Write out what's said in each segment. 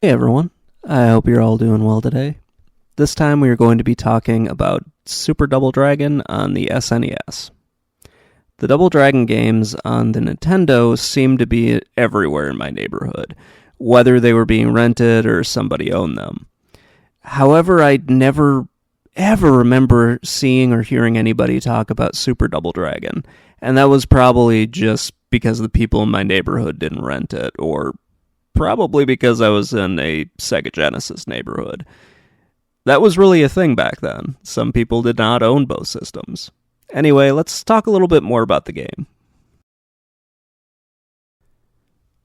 Hey everyone, I hope you're all doing well today. This time we are going to be talking about Super Double Dragon on the SNES. The Double Dragon games on the Nintendo seemed to be everywhere in my neighborhood, whether they were being rented or somebody owned them. However, I'd never ever remember seeing or hearing anybody talk about Super Double Dragon, and that was probably just because the people in my neighborhood didn't rent it, or probably because I was in a Sega Genesis neighborhood. That was really a thing back then. Some people did not own both systems. Anyway, let's talk a little bit more about the game.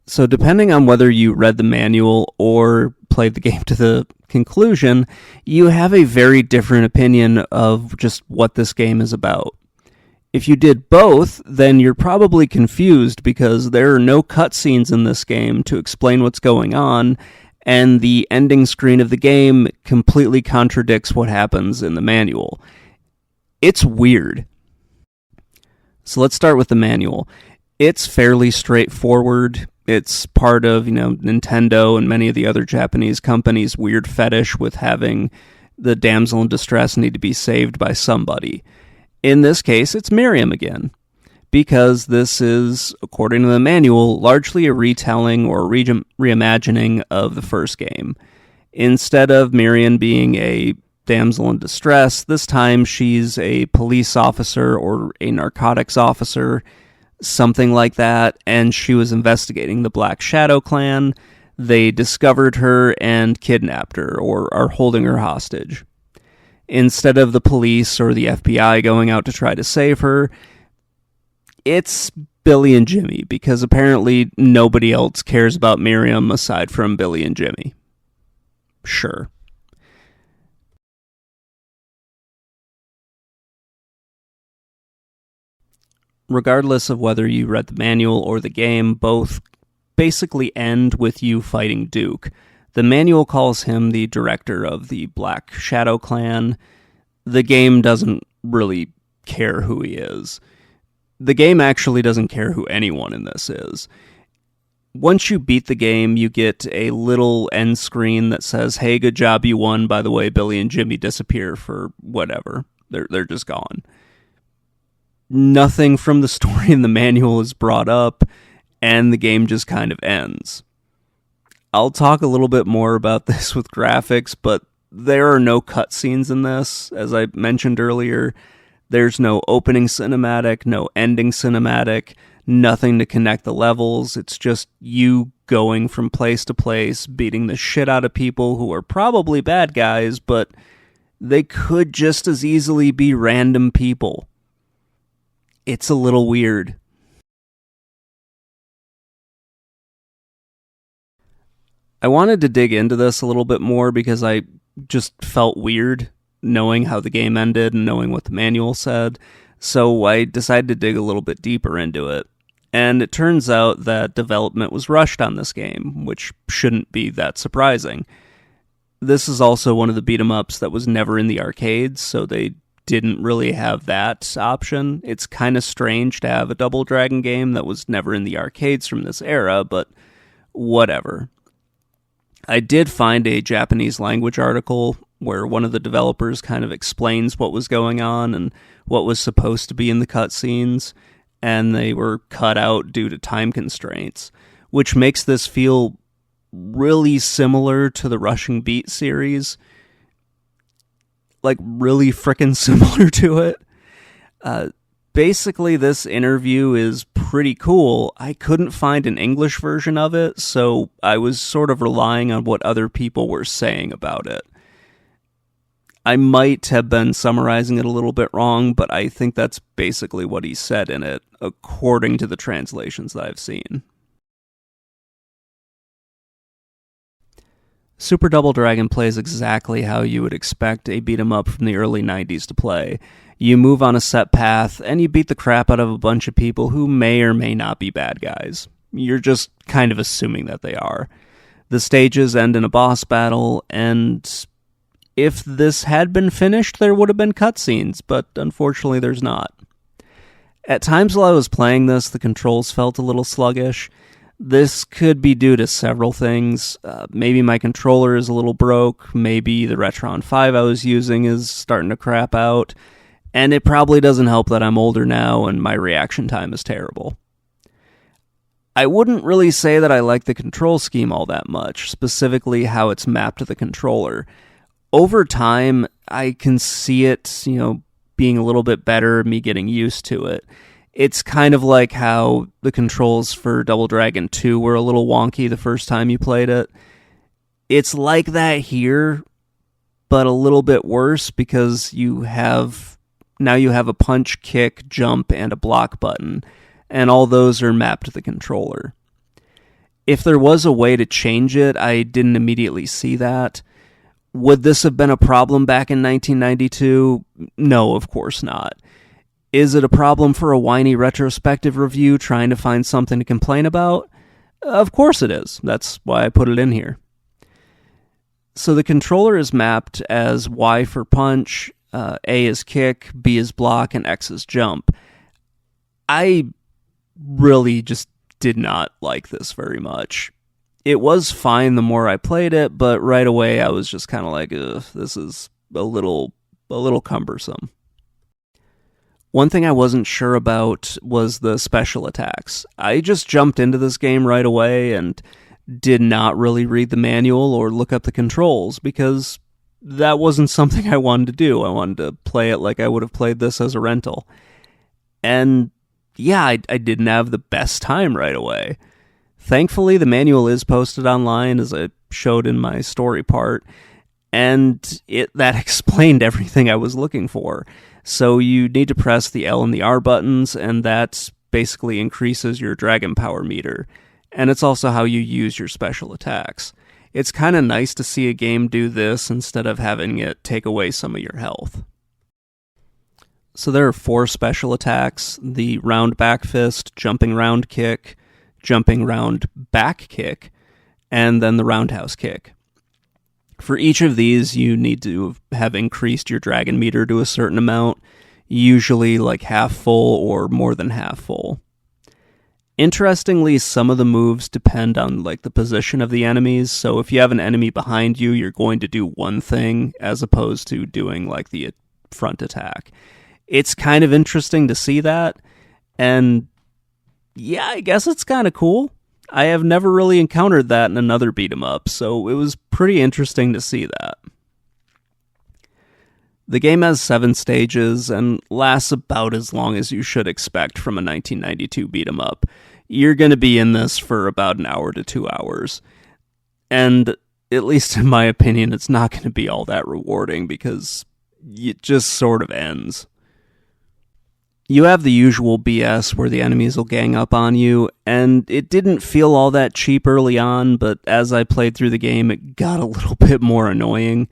So depending on whether you read the manual or played the game to the conclusion, you have a very different opinion of just what this game is about. If you did both, then you're probably confused because there are no cutscenes in this game to explain what's going on, and the ending screen of the game completely contradicts what happens in the manual. It's weird. So let's start with the manual. It's fairly straightforward. It's part of, Nintendo and many of the other Japanese companies' weird fetish with having the damsel in distress need to be saved by somebody. In this case, it's Miriam again, because this is, according to the manual, largely a retelling or reimagining of the first game. Instead of Miriam being a damsel in distress, this time she's a police officer or a narcotics officer, something like that, and she was investigating the Black Shadow Clan. They discovered her and kidnapped her, or are holding her hostage. Instead of the police or the FBI going out to try to save her, it's Billy and Jimmy, because apparently nobody else cares about Miriam aside from Billy and Jimmy. Sure. Regardless of whether you read the manual or the game, both basically end with you fighting Duke. The manual calls him the director of the Black Shadow Clan. The game doesn't really care who he is. The game actually doesn't care who anyone in this is. Once you beat the game, you get a little end screen that says, "Hey, good job, you won. By the way, Billy and Jimmy disappear for whatever. They're just gone." Nothing from the story in the manual is brought up, and the game just kind of ends. I'll talk a little bit more about this with graphics, but there are no cutscenes in this. As I mentioned earlier, there's no opening cinematic, no ending cinematic, nothing to connect the levels. It's just you going from place to place, beating the shit out of people who are probably bad guys, but they could just as easily be random people. It's a little weird. I wanted to dig into this a little bit more because I just felt weird knowing how the game ended and knowing what the manual said, so I decided to dig a little bit deeper into it. And it turns out that development was rushed on this game, which shouldn't be that surprising. This is also one of the beat-em-ups that was never in the arcades, so they didn't really have that option. It's kind of strange to have a Double Dragon game that was never in the arcades from this era, but whatever. I did find a Japanese language article where one of the developers kind of explains what was going on and what was supposed to be in the cutscenes, and they were cut out due to time constraints, which makes this feel really similar to the Rushing Beat series. Like, really frickin' similar to it. Basically, this interview is pretty cool. I couldn't find an English version of it, so I was sort of relying on what other people were saying about it. I might have been summarizing it a little bit wrong, but I think that's basically what he said in it, according to the translations that I've seen. Super Double Dragon plays exactly how you would expect a beat-em-up from the early 90s to play. You move on a set path, and you beat the crap out of a bunch of people who may or may not be bad guys. You're just kind of assuming that they are. The stages end in a boss battle, and if this had been finished, there would have been cutscenes, but unfortunately there's not. At times while I was playing this, the controls felt a little sluggish. This could be due to several things. Maybe my controller is a little broke. Maybe the Retron 5 I was using is starting to crap out. And it probably doesn't help that I'm older now and my reaction time is terrible. I wouldn't really say that I like the control scheme all that much, specifically how it's mapped to the controller. Over time, I can see it, being a little bit better, me getting used to it. It's kind of like how the controls for Double Dragon 2 were a little wonky the first time you played it. It's like that here, but a little bit worse because you have a punch, kick, jump, and a block button, and all those are mapped to the controller. If there was a way to change it, I didn't immediately see that. Would this have been a problem back in 1992? No, of course not. Is it a problem for a whiny retrospective review trying to find something to complain about? Of course it is. That's why I put it in here. So the controller is mapped as Y for punch, A is kick, B is block, and X is jump. I really just did not like this very much. It was fine the more I played it, but right away I was just kind of like, this is a little cumbersome. One thing I wasn't sure about was the special attacks. I just jumped into this game right away and did not really read the manual or look up the controls because that wasn't something I wanted to do. I wanted to play it like I would have played this as a rental. And yeah, I didn't have the best time right away. Thankfully, the manual is posted online, as I showed in my story part, and that explained everything I was looking for. So you need to press the L and the R buttons, and that basically increases your Dragon Power meter. And it's also how you use your special attacks. It's kind of nice to see a game do this instead of having it take away some of your health. So there are 4 special attacks: the round back fist, jumping round kick, jumping round back kick, and then the roundhouse kick. For each of these, you need to have increased your dragon meter to a certain amount, usually like half full or more than half full. Interestingly, some of the moves depend on the position of the enemies, so if you have an enemy behind you, you're going to do one thing as opposed to doing the front attack. It's kind of interesting to see that, and yeah, I guess it's kind of cool. I have never really encountered that in another beat-em-up, so it was pretty interesting to see that. The game has 7 stages and lasts about as long as you should expect from a 1992 beat-em-up. You're going to be in this for about an hour to 2 hours. And, at least in my opinion, it's not going to be all that rewarding because it just sort of ends. You have the usual BS where the enemies will gang up on you, and it didn't feel all that cheap early on, but as I played through the game, it got a little bit more annoying.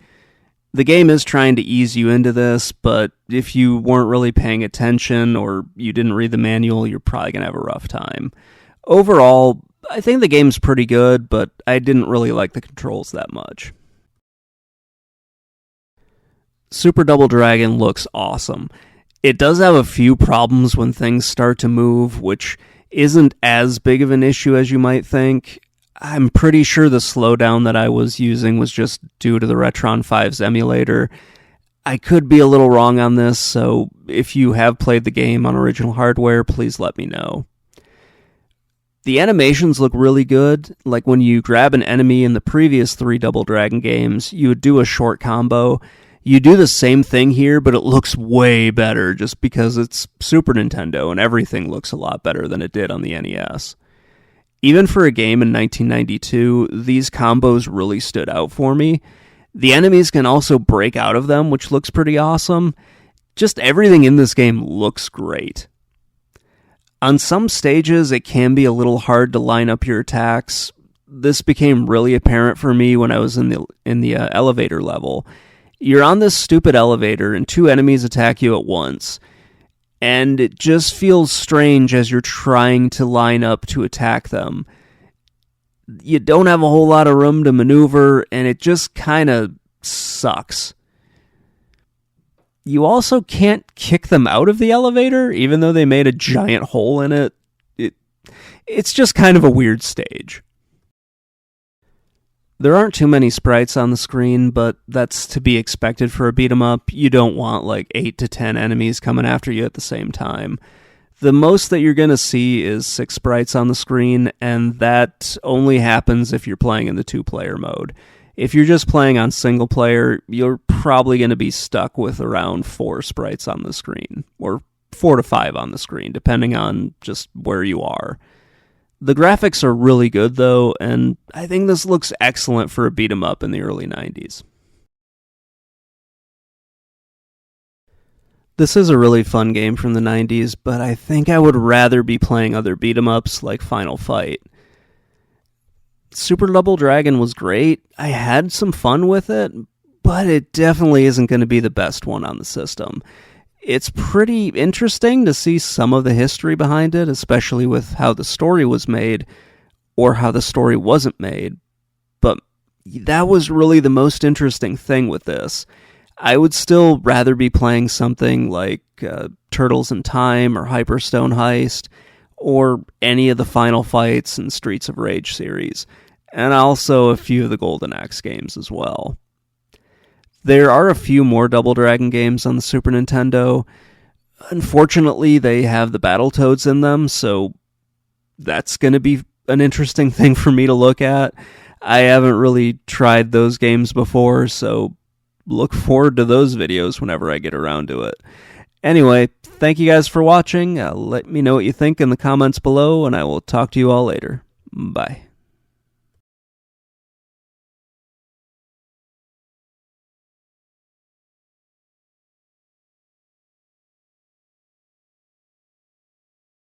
The game is trying to ease you into this, but if you weren't really paying attention or you didn't read the manual, you're probably going to have a rough time. Overall, I think the game's pretty good, but I didn't really like the controls that much. Super Double Dragon looks awesome. It does have a few problems when things start to move, which isn't as big of an issue as you might think. I'm pretty sure the slowdown that I was using was just due to the Retron 5's emulator. I could be a little wrong on this, so if you have played the game on original hardware, please let me know. The animations look really good. Like when you grab an enemy in the previous 3 Double Dragon games, you would do a short combo. You do the same thing here, but it looks way better just because it's Super Nintendo and everything looks a lot better than it did on the NES. Even for a game in 1992, these combos really stood out for me. The enemies can also break out of them, which looks pretty awesome. Just everything in this game looks great. On some stages, it can be a little hard to line up your attacks. This became really apparent for me when I was in the elevator level. You're on this stupid elevator and 2 enemies attack you at once, and it just feels strange as you're trying to line up to attack them. You don't have a whole lot of room to maneuver, and it just kind of sucks. You also can't kick them out of the elevator, even though they made a giant hole in it. It's just kind of a weird stage. There aren't too many sprites on the screen, but that's to be expected for a beat 'em up. You don't want like 8 to 10 enemies coming after you at the same time. The most that you're going to see is 6 sprites on the screen, and that only happens if you're playing in the 2-player mode. If you're just playing on single player, you're probably going to be stuck with around 4 sprites on the screen, or 4 to 5 on the screen, depending on just where you are. The graphics are really good, though, and I think this looks excellent for a beat 'em up in the early 90s. This is a really fun game from the 90s, but I think I would rather be playing other beat 'em ups like Final Fight. Super Double Dragon was great. I had some fun with it, but it definitely isn't going to be the best one on the system. It's pretty interesting to see some of the history behind it, especially with how the story was made, or how the story wasn't made. But that was really the most interesting thing with this. I would still rather be playing something like Turtles in Time or Hyperstone Heist, or any of the Final Fights and Streets of Rage series, and also a few of the Golden Axe games as well. There are a few more Double Dragon games on the Super Nintendo. Unfortunately, they have the Battletoads in them, so that's going to be an interesting thing for me to look at. I haven't really tried those games before, so look forward to those videos whenever I get around to it. Anyway, thank you guys for watching. Let me know what you think in the comments below, and I will talk to you all later. Bye.